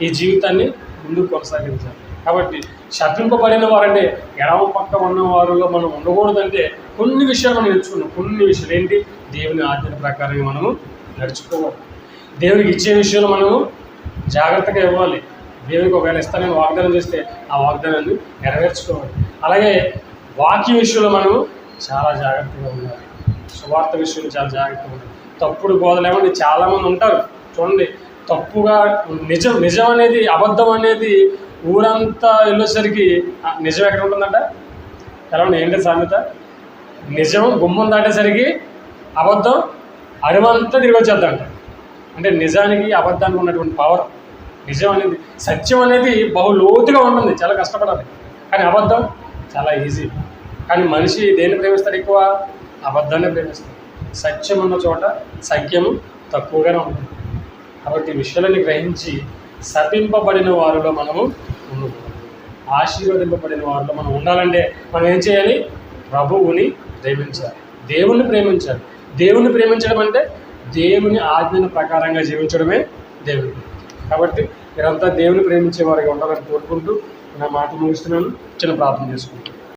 ఈ జీవితాన్ని ముందుకు కొనసాగించాలి. కాబట్టి శపింపబడిన వారంటే ఎడమ పక్క ఉన్న వారిలో మనం ఉండకూడదంటే కొన్ని విషయాలు మనం నేర్చుకున్నాం. కొన్ని విషయాలు ఏంటి? దేవుని ఆజ్ఞల ప్రకారంగా మనము నడుచుకోవాలి. దేవునికి ఇచ్చే విషయంలో మనము జాగ్రత్తగా ఇవ్వాలి. దేవునికి ఒకవేళ ఇస్తానని వాగ్దానం చేస్తే ఆ వాగ్దానాన్ని నెరవేర్చుకోవాలి. అలాగే వాక్య విషయంలో మనము చాలా జాగ్రత్తగా ఉండాలి. సువార్త విషయంలో చాలా జాగ్రత్తగా ఉండాలి. తప్పుడు బోధలు ఏమంటే చాలామంది ఉంటారు. చూడండి, తప్పుగా నిజం అనేది, అబద్ధం అనేది ఊరంతా వెళ్ళేసరికి నిజం ఎక్కడ ఉంటుందంట? ఎలా ఉంది ఏంటి సామెత? నిజం గుమ్మం దాటేసరికి అబద్ధం అడవంతా తిరిగి వచ్చేద్దంట. అంటే నిజానికి అబద్ధానికి ఉన్నటువంటి పవర్. నిజం అనేది, సత్యం అనేది బహు లోతుగా ఉంటుంది, చాలా కష్టపడాలి. కానీ అబద్ధం చాలా ఈజీ. కానీ మనిషి దేన్ని ప్రేమిస్తాడు? ఎక్కువ అబద్ధాన్ని ప్రేమిస్తాడు. సత్యం ఉన్న చోట సత్యము తక్కువగానే ఉంటుంది. కాబట్టి ఈ విషయాలని గ్రహించి శపింపబడిన వారిలో మనము ఉండకూడదు. ఆశీర్వదింపబడిన వారిలో మనం ఉండాలంటే మనం ఏం చేయాలి? ప్రభువుని ప్రేమించాలి, దేవుణ్ణి ప్రేమించాలి. దేవుణ్ణి ప్రేమించడం అంటే దేవుని ఆజ్ఞల ప్రకారంగా జీవించడమే దేవుని. కాబట్టి మీరంతా దేవుని ప్రేమించే వారిగా ఉండాలని కోరుకుంటూ నా మాట ముగిస్తున్నాను. చిన్న ప్రార్థన చేసుకుంటాను.